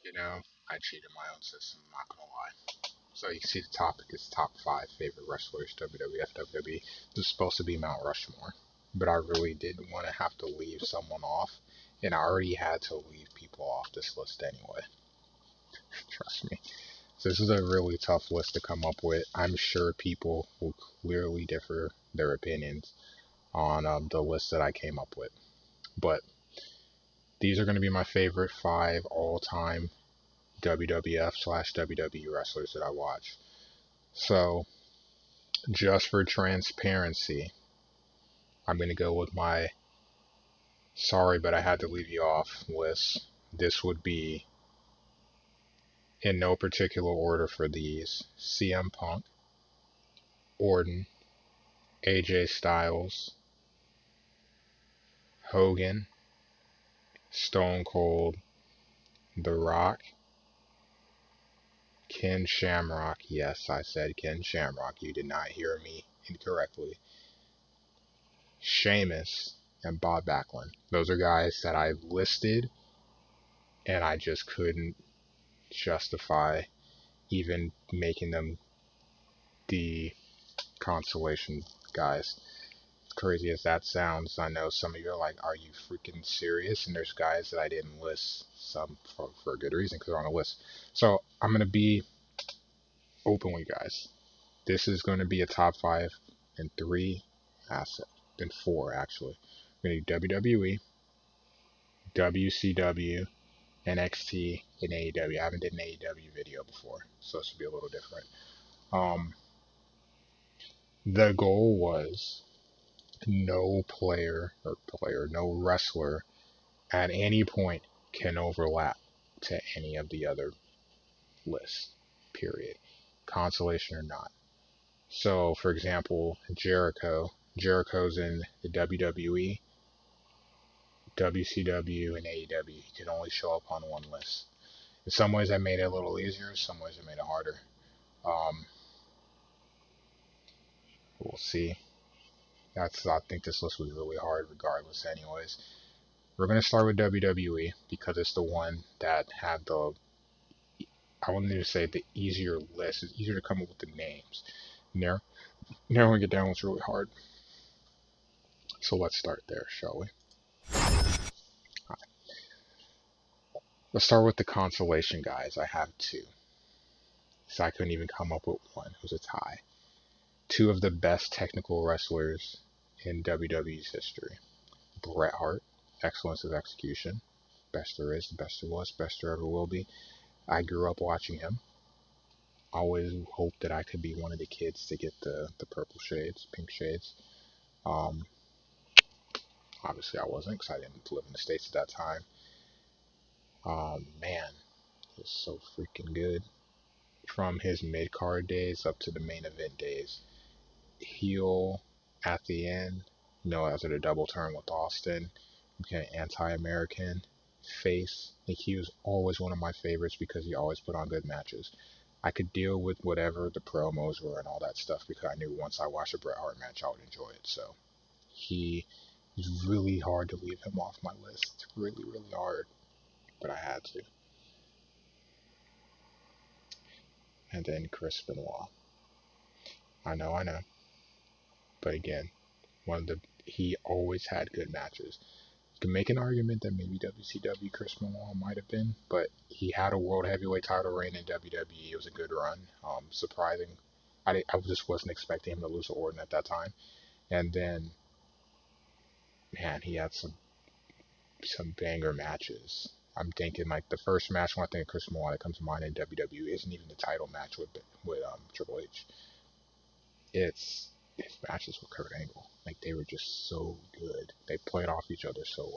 You know, I cheated my own system, I'm not gonna lie. So you can see the topic is top five favorite wrestlers, WWF, WWE. This is supposed to be Mount Rushmore, but I really didn't want to have to leave someone off, and I already had to leave people off this list anyway. Trust me. So this is a really tough list to come up with. I'm sure people will clearly differ their opinions on the list that I came up with, but these are going to be my favorite five all-time WWF/WWE wrestlers that I watch. So, just for transparency, I'm going to go with my sorry, but I had to leave you off list. This would be, in no particular order for these, CM Punk, Orton, AJ Styles, Hogan, Stone Cold, The Rock, Ken Shamrock. Yes, I said Ken Shamrock. You did not hear me incorrectly. Sheamus, and Bob Backlund. Those are guys that I've listed and I just couldn't justify even making them the consolation guys. Crazy as that sounds, I know some of you are like, are you freaking serious? And there's guys that I didn't list, some for a good reason because they're on the list. So I'm going to be open with you guys. This is going to be a top five in three assets, in four actually. We're going to do WWE, WCW, NXT, and AEW. I haven't did an AEW video before, so this will be a little different. Um, the goal was no wrestler at any point can overlap to any of the other lists, period. Consolation or not. So, for example, Jericho's in the WWE, WCW, and AEW. He could only show up on one list. In some ways, that made it a little easier. Some ways, it made it harder. Um, we'll see. I think this list was really hard, regardless. Anyways, we're gonna start with WWE because it's the one that had the I wanted to say the easier list. It's easier to come up with the names. Narrowing it down was really hard. So let's start there, shall we? Right. Let's start with the consolation guys. I have two. So I couldn't even come up with one. It was a tie. Two of the best technical wrestlers in WWE's history. Bret Hart, excellence of execution. Best there is, the best there was, best there ever will be. I grew up watching him. Always hoped that I could be one of the kids to get the purple shades, pink shades. Um, Obviously, I wasn't because I didn't live in the States at that time. Man, he's so freaking good. From his mid card days up to the main event days. Heel at the end, after the double turn with Austin, became anti American. Face, like he was always one of my favorites because he always put on good matches. I could deal with whatever the promos were and all that stuff because I knew once I watched a Bret Hart match, I would enjoy it. So he is really hard to leave him off my list. It's really, really hard, but I had to. And then Chris Benoit. I know. But again, he always had good matches. You can make an argument that maybe WCW Chris Benoit might have been, but he had a world heavyweight title reign in WWE. It was a good run. Surprising. I just wasn't expecting him to lose to Orton at that time. And then, man, he had some banger matches. I'm thinking like the first match when I think of Chris Benoit that comes to mind in WWE isn't even the title match with Triple H. It's his matches with Kurt Angle. Like they were just so good. They played off each other so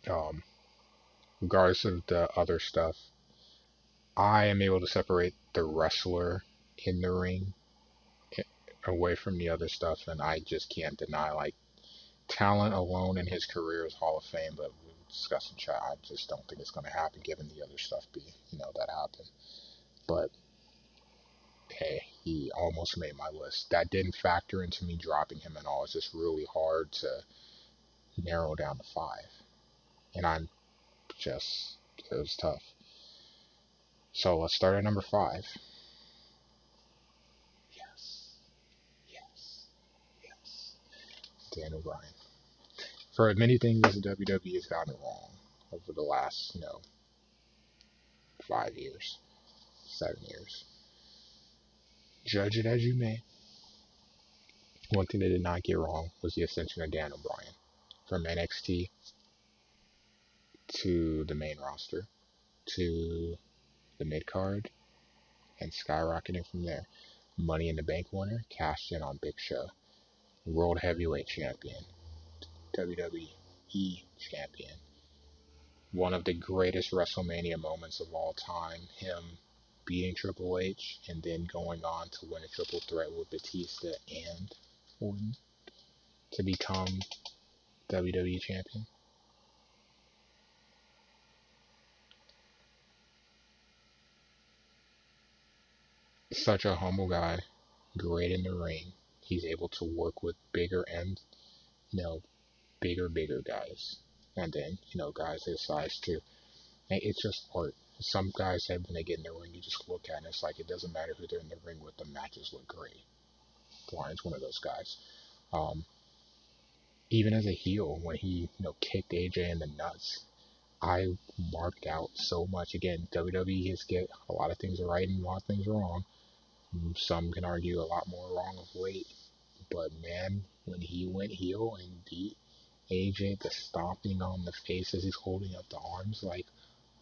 well. Regardless of the other stuff, I am able to separate the wrestler in the ring away from the other stuff, and I just can't deny like talent alone in his career is Hall of Fame, but we discussed in chat. I just don't think it's going to happen given the other stuff that happened. But hey, he almost made my list. That didn't factor into me dropping him at all. It's just really hard to narrow down to five, and I'm just It was tough. So let's start at number 5. Yes, yes, yes. Daniel Bryan. For many things the WWE has gotten wrong over the last, 5 years, 7 years. Judge it as you may. One thing they did not get wrong was the ascension of Daniel Bryan from NXT to the main roster to the mid card and skyrocketing from there. Money in the Bank winner cashed in on Big Show. World Heavyweight Champion. WWE Champion. One of the greatest WrestleMania moments of all time. Him beating Triple H and then going on to win a triple threat with Batista and Orton to become WWE Champion. Such a humble guy, great in the ring. He's able to work with bigger and, you know, bigger guys. And then, guys his size too. And it's just art. Some guys have, when they get in the ring, you just look at it and it's like it doesn't matter who they're in the ring with, the matches look great. Bryan's one of those guys. Um, Even as a heel, when he, kicked AJ in the nuts, I marked out so much. Again, WWE has get a lot of things right and a lot of things wrong. Some can argue a lot more wrong of late. But man, when he went heel and beat AJ, the stomping on the face as he's holding up the arms, like,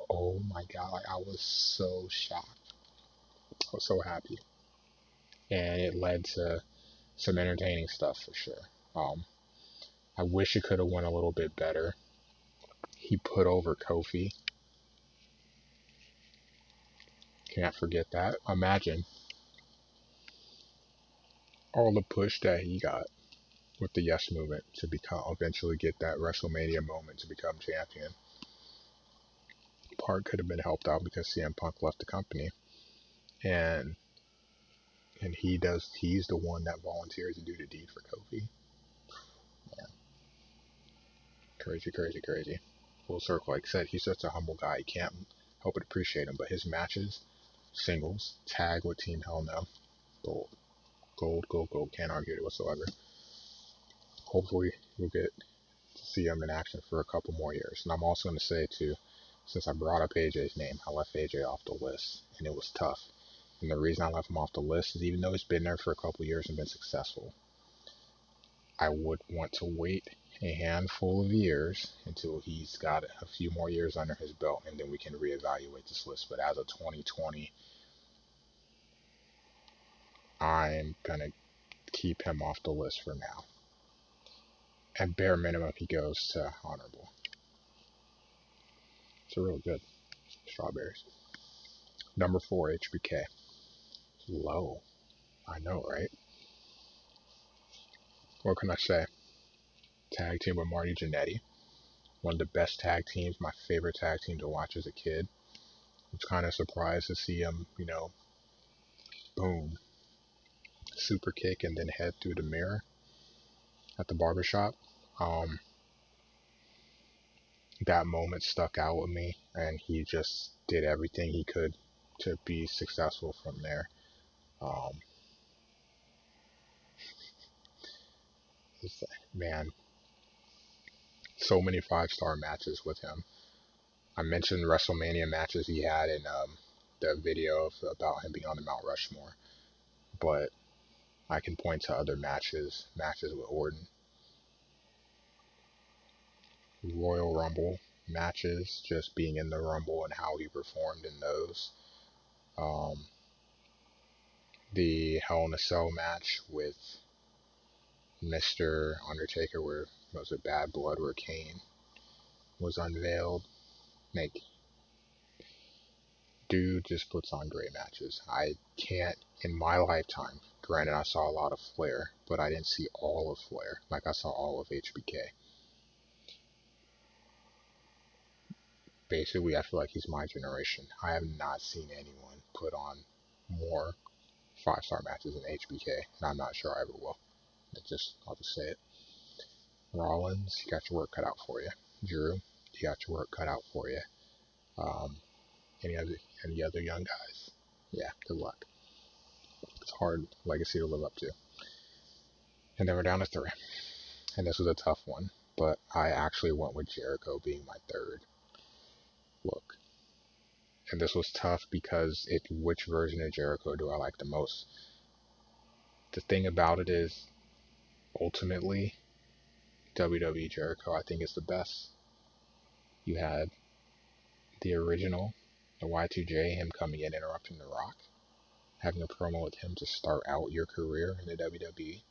oh my god, like, I was so shocked. I was so happy. And it led to some entertaining stuff for sure. I wish it could have went a little bit better. He put over Kofi. Can't forget that. Imagine all the push that he got with the Yes Movement to become eventually get that WrestleMania moment to become champion. Part could have been helped out because CM Punk left the company, and he's the one that volunteers to do the deed for Kofi. Man, crazy. Full circle. Like I said, he's such a humble guy. You can't help but appreciate him. But his matches, singles, tag with Team Hell No, gold. Can't argue it whatsoever. Hopefully, we'll get to see him in action for a couple more years. And I'm also going to say too, since I brought up AJ's name, I left AJ off the list, and it was tough. And the reason I left him off the list is even though he's been there for a couple years and been successful, I would want to wait a handful of years until he's got a few more years under his belt, and then we can reevaluate this list. But as of 2020, I'm going to keep him off the list for now. At bare minimum, he goes to honorable. It's real good. Strawberries. Number 4, HBK. Low. I know, right? What can I say? Tag team with Marty Jannetty. One of the best tag teams, my favorite tag team to watch as a kid. I was kind of surprised to see him, boom, super kick and then head through the mirror at the barbershop. Um, that moment stuck out with me, and he just did everything he could to be successful from there. Um, Man, so many 5-star matches with him. I mentioned WrestleMania matches he had in the video about him being on the Mount Rushmore, but I can point to other matches with Orton, Royal Rumble matches, just being in the Rumble and how he performed in those. Um, the Hell in a Cell match with Mr. Undertaker, where was it Bad Blood, where Kane was unveiled. Like, dude just puts on great matches. I can't, in my lifetime, granted I saw a lot of Flair, but I didn't see all of Flair, like I saw all of HBK. Basically, I feel like he's my generation. I have not seen anyone put on more 5-star matches than HBK, and I'm not sure I ever will. I'll just say it. Rollins, you got your work cut out for you. Drew, you got your work cut out for you. Um, any other young guys? Yeah, good luck. It's a hard legacy to live up to. And then we're down to three. And this was a tough one, but I actually went with Jericho being my third look. And this was tough because which version of Jericho do I like the most? The thing about it is, ultimately, WWE Jericho I think is the best. You had the original, the Y2J, him coming in, interrupting The Rock, having a promo with him to start out your career in the WWE.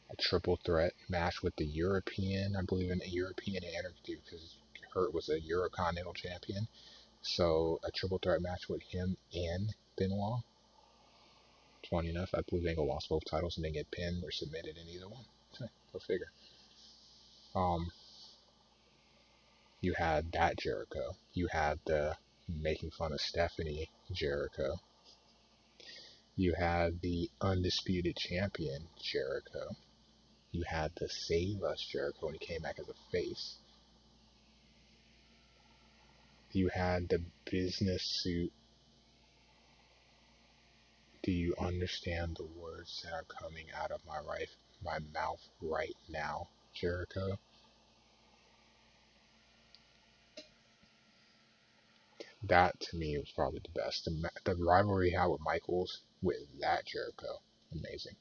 A triple threat match with the European, I believe in a European interview because Hurt was a Eurocontinental champion. So a triple threat match with him and Benoit. Funny enough, I believe Angle lost both titles and didn't get pinned or submitted in either one. Go figure. Um, you had that Jericho. You had the making fun of Stephanie Jericho. You had the undisputed champion Jericho. You had the Save Us Jericho when he came back as a face. You had the business suit. Do you understand the words that are coming out of my mouth right now, Jericho? That to me was probably the best. The rivalry he had with Michaels with that Jericho, amazing.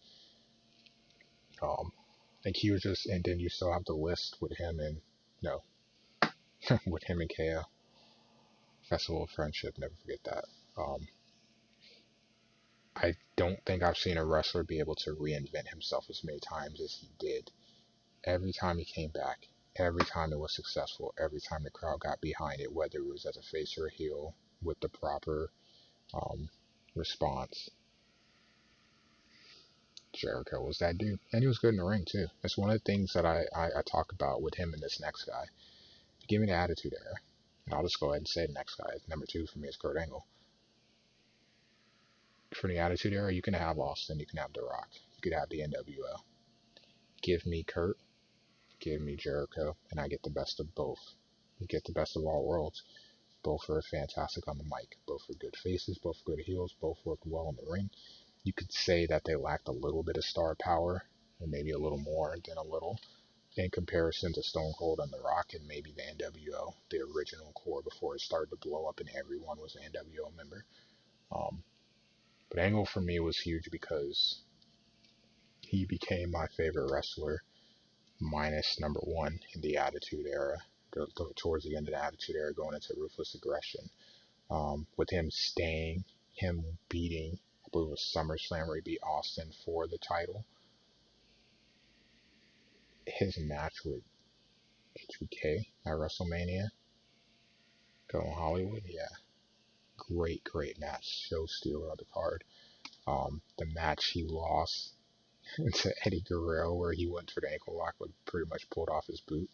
Like he was just, and then you still have the list with him and no, with him and KO. Festival of Friendship, never forget that. Um, I don't think I've seen a wrestler be able to reinvent himself as many times as he did. Every time he came back, every time it was successful, every time the crowd got behind it, whether it was as a face or a heel, with the proper um, response. Jericho was that dude. And he was good in the ring, too. It's one of the things that I talk about with him and this next guy. Give me the Attitude Era. And I'll just go ahead and say the next guy. Number two for me is Kurt Angle. For the Attitude Era, you can have Austin, you can have The Rock, you could have the NWO. Give me Kurt, give me Jericho, and I get the best of both. You get the best of all worlds. Both are fantastic on the mic. Both are good faces, both are good heels, both worked well in the ring. You could say that they lacked a little bit of star power, or maybe a little more than a little, in comparison to Stone Cold and The Rock and maybe the NWO, the original core before it started to blow up and everyone was an NWO member. Um, but Angle for me was huge because he became my favorite wrestler, minus number one in the Attitude Era, towards the end of the Attitude Era, going into Ruthless Aggression. With him staying, him beating, I believe it was SummerSlam where he beat Austin for the title. His match with HBK at WrestleMania, going Hollywood, yeah, great match. Show stealer of the card. The match he lost to Eddie Guerrero, where he went for the ankle lock, but pretty much pulled off his boot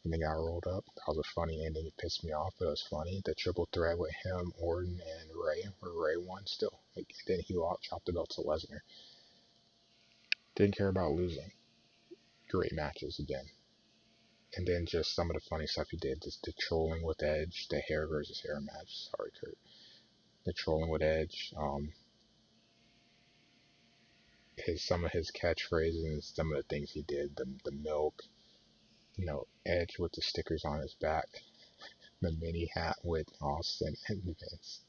and then got rolled up. That was a funny ending. It pissed me off, but it was funny. The triple threat with him, Orton, and Ray, where Ray won still. Like, then he chopped the belt to Lesnar. Didn't care about losing. Great matches again. And then just some of the funny stuff he did. Just the trolling with Edge, the hair versus hair match. Sorry, Kurt. The trolling with Edge. Some of his catchphrases and some of the things he did. The milk. Edge with the stickers on his back. The mini hat with Austin and Vince.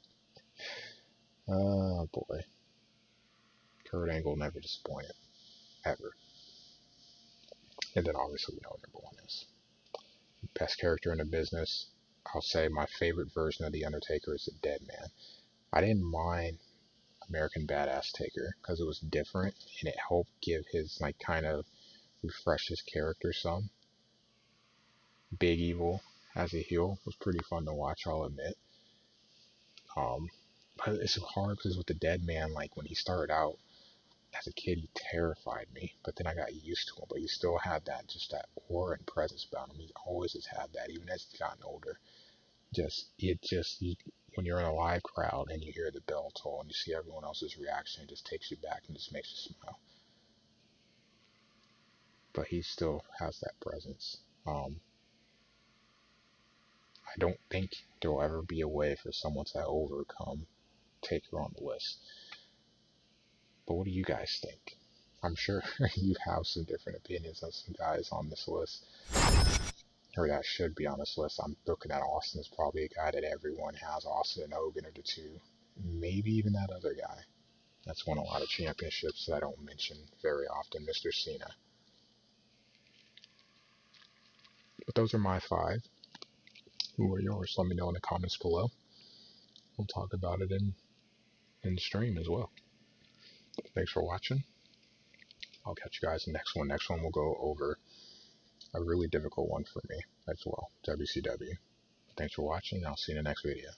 Oh boy. Kurt Angle never disappointed. Ever. And then obviously we know what number one is. Best character in the business. I'll say my favorite version of The Undertaker is the Dead Man. I didn't mind American Badass Taker because it was different and it helped give his, like, kind of refresh his character some. Big Evil as a heel was pretty fun to watch, I'll admit. But it's hard because with the Dead Man, like when he started out as a kid, he terrified me. But then I got used to him. But he still had that aura and presence about him. He always has had that, even as he's gotten older. When you're in a live crowd and you hear the bell toll and you see everyone else's reaction, it just takes you back and just makes you smile. But he still has that presence. I don't think there will ever be a way for someone to overcome Taker on the list. But what do you guys think? I'm sure you have some different opinions on some guys on this list, or that should be on this list. I'm looking at Austin as probably a guy that everyone has. Austin and Hogan are the two. Maybe even that other guy that's won a lot of championships that I don't mention very often, Mr. Cena. But those are my five. Who are yours? Let me know in the comments below. We'll talk about it in the stream as well. Thanks for watching. I'll catch you guys in the next one. Next one we'll go over a really difficult one for me as well, WCW. Thanks for watching. I'll see you in the next video.